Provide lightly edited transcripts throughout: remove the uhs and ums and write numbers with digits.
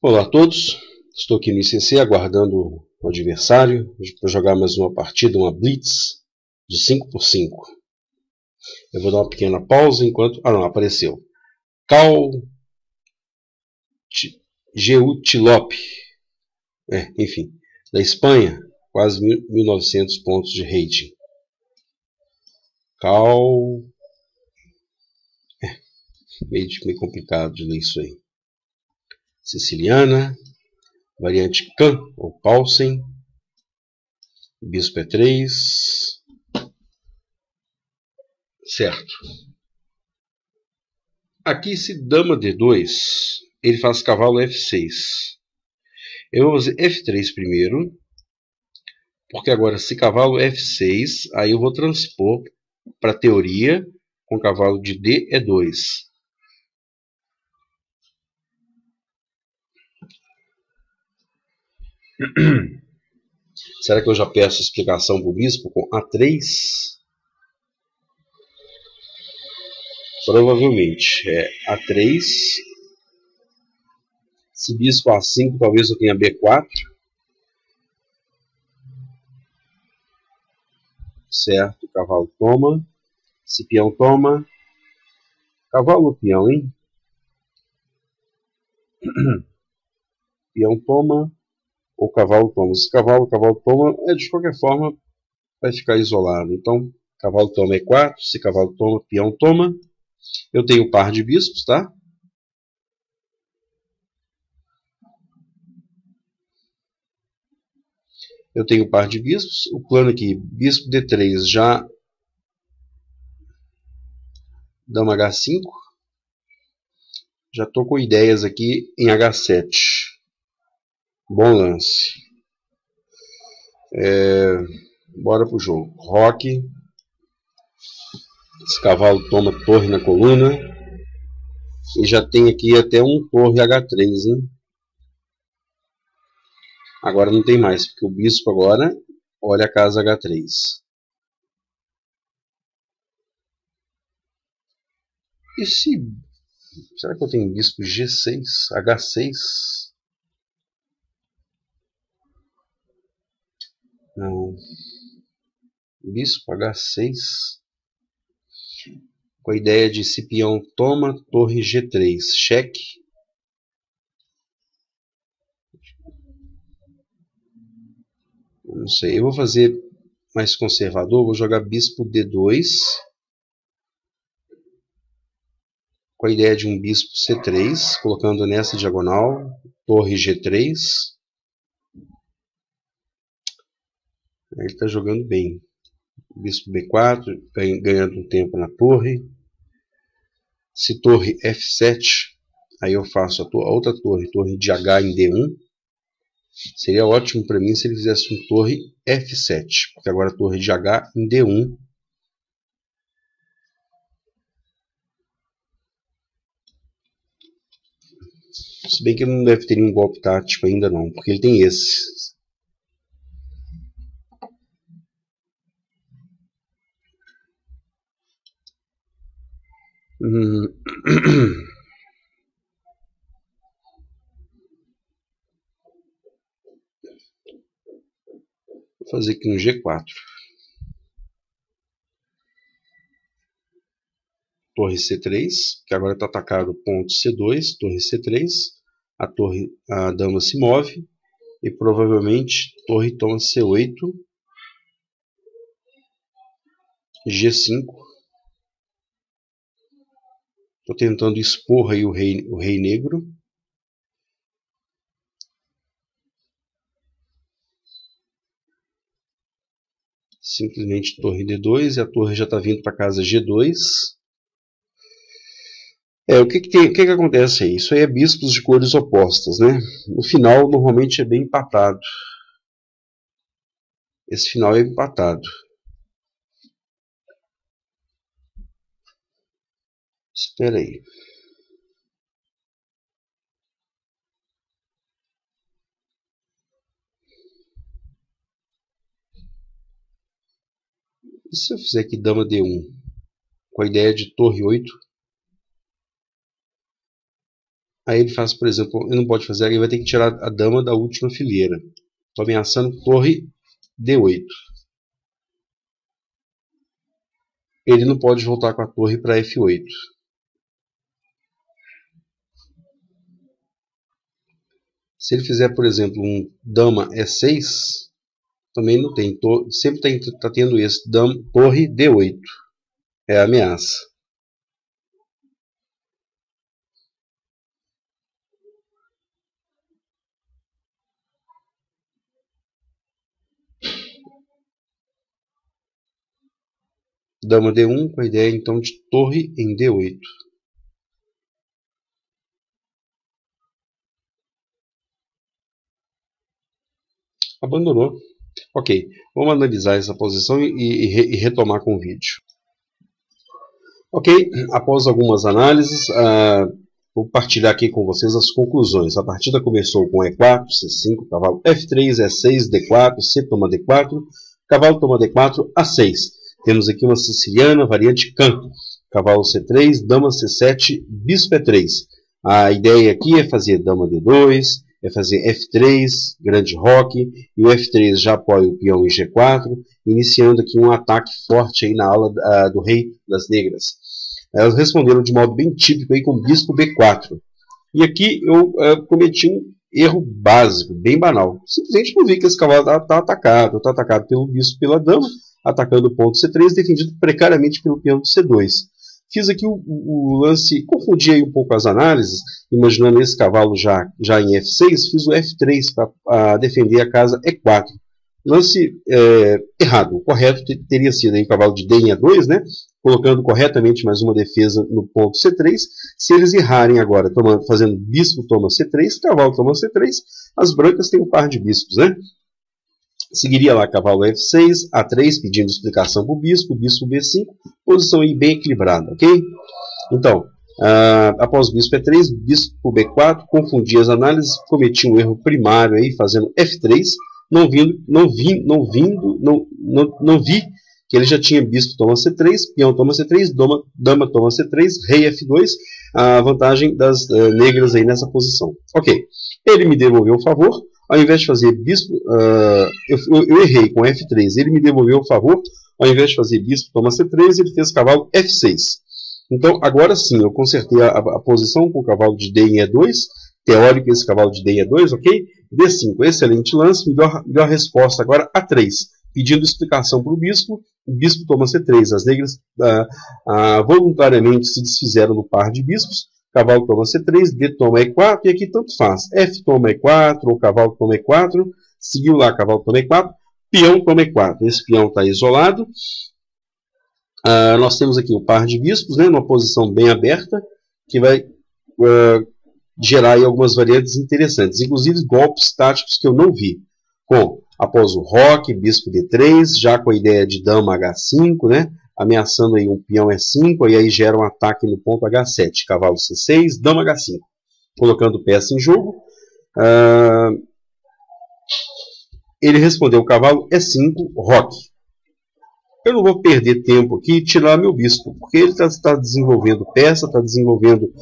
Olá a todos, estou aqui no ICC aguardando o adversário para jogar mais uma partida, uma Blitz de 5x5. Eu vou dar uma pequena pausa enquanto... Ah não, apareceu. Cal Geutilope, enfim, da Espanha, quase 1900 pontos de rating. Cal... meio complicado de ler isso aí. Siciliana, variante Can ou Paulsen, bispo E3, certo. Aqui, se dama D2, ele faz cavalo F6. Eu vou fazer F3 primeiro, porque agora, se cavalo F6, aí eu vou transpor para a teoria com cavalo de D E2. Será que eu já peço explicação para o bispo com A3? Provavelmente é A3. Se bispo A5, talvez eu tenha B4. Certo, cavalo toma. Se peão toma. Cavalo ou peão, hein? Peão toma. Ou cavalo toma. Se cavalo toma, de qualquer forma vai ficar isolado. Então, cavalo toma E4. Se cavalo toma, peão toma. Eu tenho par de bispos, tá? Eu tenho par de bispos. O plano aqui, bispo D3 já dama H5. Já estou com ideias aqui em H7. Bom lance. Bora pro jogo. Roque. Esse cavalo toma torre na coluna. E já tem aqui até um torre H3, hein? Agora não tem mais, porque o bispo agora olha a casa H3. E se... será que eu tenho bispo G6? H6? Não. Bispo H6. Com a ideia de se peão toma, torre G3. Cheque. Não sei. Eu vou fazer mais conservador. Vou jogar bispo D2. Com a ideia de um bispo C3. Colocando nessa diagonal. Torre G3. Ele está jogando bem. Bispo B4, ganhando um tempo na torre. Se torre F7, aí eu faço a outra torre, torre de H em D1. Seria ótimo para mim se ele fizesse um torre F7, porque agora a torre de H em D1. Se bem que ele não deve ter um golpe tático ainda não, porque ele tem esse. Vou fazer aqui um G4. Torre C3, que agora está atacado ponto C2, torre C3. A dama se move e provavelmente torre toma C8, G5. Estou tentando expor aí o rei negro. Simplesmente torre D2 e a torre já está vindo para casa G2. O que acontece aí? Isso aí é bispos de cores opostas, né? No final, normalmente é bem empatado. Esse final é empatado. Espera aí. E se eu fizer aqui dama D1? Com a ideia de torre 8. Aí ele faz, por exemplo, ele não pode fazer, ele vai ter que tirar a dama da última fileira. Estou ameaçando torre D8. Ele não pode voltar com a torre para F8. Se ele fizer, por exemplo, um dama E6, também não tem. Sempre está tendo esse. Torre D8. É a ameaça. Dama D1 com a ideia então de torre em D8. Abandonou. Ok, vamos analisar essa posição e retomar com o vídeo. Ok, após algumas análises, vou partilhar aqui com vocês as conclusões. A partida começou com E4, C5, cavalo F3, E6, D4, C toma D4, cavalo toma D4, A6. Temos aqui uma siciliana, variante canto. Cavalo C3, dama C7, bispo E3. A ideia aqui é fazer dama D2, é fazer F3, grande roque, e o F3 já apoia o peão em G4, iniciando aqui um ataque forte aí na aula do rei das negras. Elas responderam de modo bem típico aí com bispo B4. E aqui eu cometi um erro básico, bem banal. Simplesmente não vi que esse cavalo está atacado pelo bispo, pela dama, atacando o ponto C3, defendido precariamente pelo peão de C2. Fiz aqui o lance, confundi aí um pouco as análises, imaginando esse cavalo já em F6, fiz o F3 para defender a casa E4. Lance errado, o correto teria sido aí o cavalo de D em E2, né? Colocando corretamente mais uma defesa no ponto C3. Se eles errarem agora, fazendo bispo toma C3, cavalo toma C3, as brancas têm um par de bispos, né? Seguiria lá cavalo F6, A3, pedindo explicação para o bispo B5, posição aí bem equilibrada, ok? Então, após bispo E3, bispo B4, confundi as análises, cometi um erro primário aí, fazendo F3, não vi que ele já tinha bispo toma C3, peão toma C3, dama toma C3, rei F2, a vantagem das negras aí nessa posição. Ok, ele me devolveu o favor. Ao invés de fazer bispo, eu errei com F3, ele me devolveu o favor, ao invés de fazer bispo toma C3, ele fez cavalo F6. Então, agora sim, eu consertei a posição com o cavalo de D em E2, teórico esse cavalo de D em E2, ok? D5, excelente lance, melhor resposta agora A3, pedindo explicação para o bispo toma C3, as negras voluntariamente se desfizeram do par de bispos, cavalo toma C3, D toma E4, e aqui tanto faz. F toma E4, ou cavalo toma E4, seguiu lá, cavalo toma E4, peão toma E4. Esse peão está isolado. Nós temos aqui o par de bispos, né, numa posição bem aberta, que vai gerar aí algumas variantes interessantes, inclusive golpes táticos que eu não vi. Após o roque, bispo D3, já com a ideia de dama H5, né? Ameaçando aí um peão E5, e aí gera um ataque no ponto H7, cavalo C6, dama H5, colocando peça em jogo. Ele respondeu cavalo E5, roque. Eu não vou perder tempo aqui e tirar meu bispo, porque ele está desenvolvendo peça, está desenvolvendo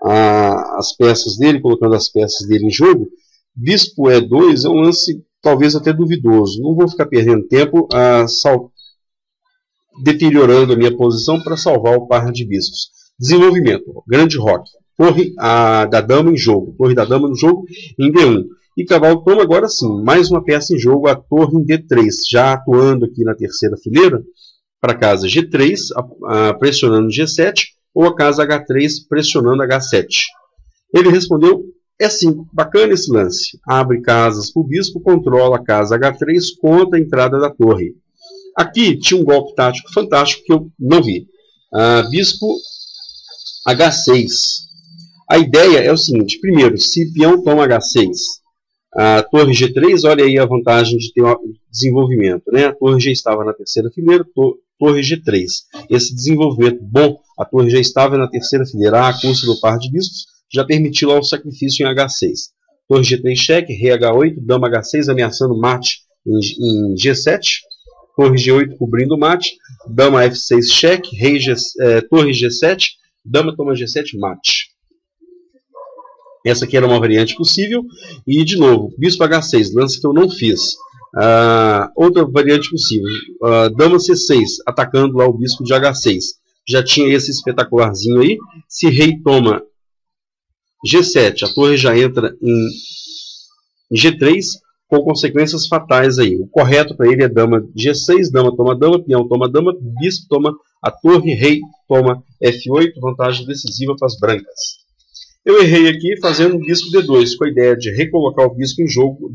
as peças dele, colocando as peças dele em jogo. Bispo E2 é um lance talvez até duvidoso. Não vou ficar perdendo tempo deteriorando a minha posição para salvar o par de bispos. Desenvolvimento, grande roque, torre da dama em jogo, torre da dama no jogo em D1. E cavalo toma agora sim, mais uma peça em jogo, a torre em D3, já atuando aqui na terceira fileira, para a casa G3, pressionando G7, ou a casa H3, pressionando H7. Ele respondeu, sim, bacana esse lance. Abre casas para o bispo, controla a casa H3, conta a entrada da torre. Aqui tinha um golpe tático fantástico que eu não vi. Bispo H6. A ideia é o seguinte, primeiro, se peão toma H6, a torre G3, olha aí a vantagem de ter um desenvolvimento, né? A torre já estava na terceira fileira, torre G3. Esse desenvolvimento bom, a torre já estava na terceira fileira, à custa do par de bispos, já permitiu lá o sacrifício em H6. Torre G3 cheque, rei H8, dama H6 ameaçando mate em G7. Torre G8 cobrindo o mate, dama F6 cheque, torre G7, dama toma G7 mate. Essa aqui era uma variante possível. E, de novo, bispo H6, lance que eu não fiz. Outra variante possível, dama C6, atacando lá o bispo de H6. Já tinha esse espetacularzinho aí. Se rei toma G7, a torre já entra em G3, com consequências fatais aí. O correto para ele é dama G6, dama toma dama, peão toma dama, bispo toma a torre, rei toma F8, vantagem decisiva para as brancas. Eu errei aqui fazendo o bispo D2, com a ideia de recolocar o bispo em jogo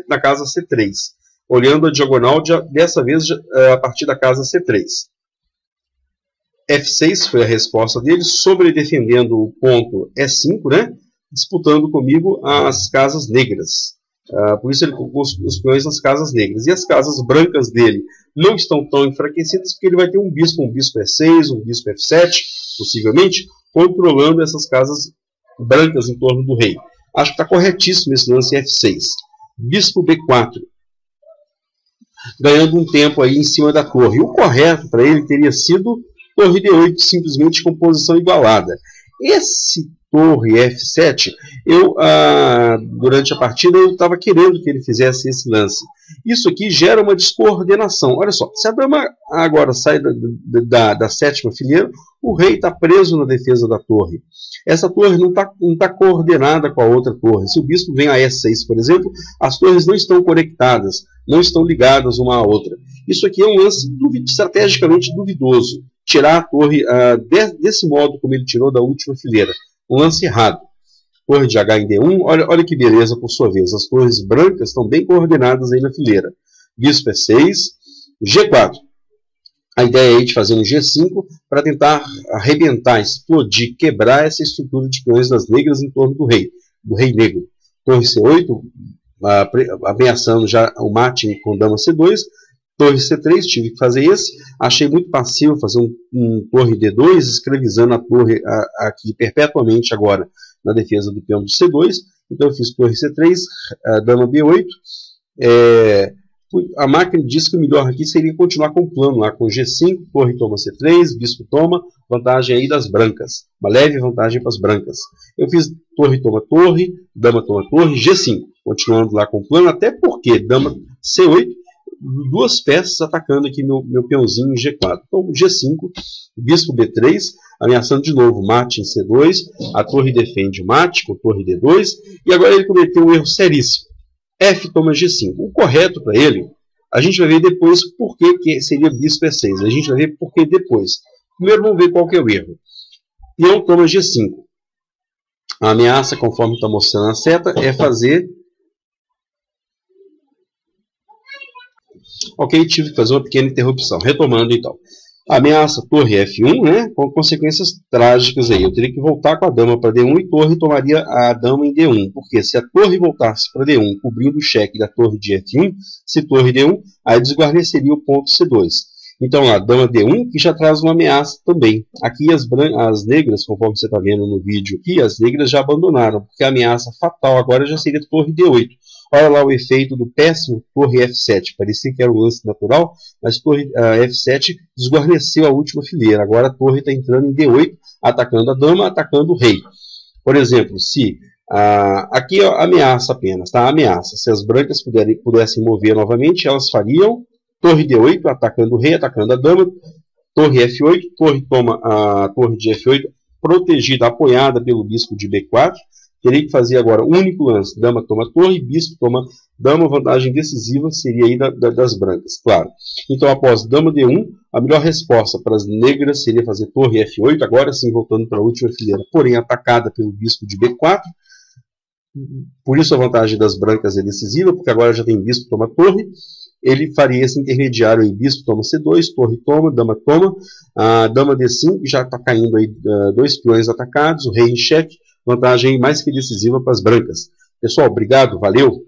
na casa C3, olhando a diagonal, dessa vez a partir da casa C3. F6 foi a resposta dele, sobre defendendo o ponto E5, né? Disputando comigo as casas negras. Por isso ele colocou os peões nas casas negras. E as casas brancas dele não estão tão enfraquecidas, porque ele vai ter um bispo E6, um bispo F7, possivelmente, controlando essas casas brancas em torno do rei. Acho que está corretíssimo esse lance F6. Bispo B4. Ganhando um tempo aí em cima da torre. O correto para ele teria sido torre D8, simplesmente com posição igualada. Esse torre F7, durante a partida, eu estava querendo que ele fizesse esse lance. Isso aqui gera uma descoordenação. Olha só, se a dama agora sai da sétima fileira, o rei está preso na defesa da torre. Essa torre não tá coordenada com a outra torre. Se o bispo vem a E6, por exemplo, as torres não estão conectadas, não estão ligadas uma à outra. Isso aqui é um lance estrategicamente duvidoso. Tirar a torre desse modo como ele tirou da última fileira. Um lance errado. Torre de H em D1, olha que beleza por sua vez. As torres brancas estão bem coordenadas aí na fileira. Bispo E6, G4. A ideia é de fazer um G5 para tentar arrebentar, explodir, quebrar essa estrutura de peões das negras em torno do rei negro. Torre C8, ameaçando já o mate com dama C2. Torre C3, tive que fazer esse. Achei muito passivo fazer um torre D2, escravizando a torre aqui perpetuamente agora na defesa do peão de C2. Então eu fiz torre C3, dama B8. A máquina diz que o melhor aqui seria continuar com o plano lá, com G5, torre toma C3, bispo toma, vantagem aí das brancas. Uma leve vantagem para as brancas. Eu fiz torre toma torre, dama toma torre, G5. Continuando lá com o plano, até porque dama C8, duas peças atacando aqui meu peãozinho em G4. Então, G5, bispo B3, ameaçando de novo mate em C2, a torre defende mate com torre D2, e agora ele cometeu um erro seríssimo. F toma G5. O correto para ele, a gente vai ver depois por que seria bispo E6. A gente vai ver por que depois. Primeiro vamos ver qual que é o erro. Peão toma G5. A ameaça, conforme está mostrando a seta, é fazer... Ok, tive que fazer uma pequena interrupção. Retomando então. Ameaça torre F1, né, com consequências trágicas aí. Eu teria que voltar com a dama para D1 e torre tomaria a dama em D1. Porque se a torre voltasse para D1, cobrindo o cheque da torre de F1, se torre D1, aí desguarneceria o ponto C2. Então a dama D1, que já traz uma ameaça também. Aqui as negras, conforme você está vendo no vídeo aqui, as negras já abandonaram, porque a ameaça fatal agora já seria torre D8. Olha lá o efeito do péssimo torre F7. Parecia que era um lance natural, mas torre F7 desguarneceu a última fileira. Agora a torre está entrando em D8, atacando a dama, atacando o rei. Por exemplo, se aqui é ameaça apenas, tá? Ameaça. Se as brancas pudessem mover novamente, elas fariam torre D8, atacando o rei, atacando a dama, torre F8, torre toma a torre de F8, protegida, apoiada pelo bispo de B4. Teria que fazer agora o único lance, dama toma torre, bispo toma dama, vantagem decisiva seria aí das brancas, claro. Então após dama D1, a melhor resposta para as negras seria fazer torre F8, agora sim voltando para a última fileira, porém atacada pelo bispo de B4. Por isso a vantagem das brancas é decisiva, porque agora já tem bispo toma torre. Ele faria esse intermediário aí, bispo toma C2, torre toma, dama toma, a dama D5, já está caindo aí dois peões atacados, o rei em xeque. Vantagem mais que decisiva para as brancas. Pessoal, obrigado, valeu!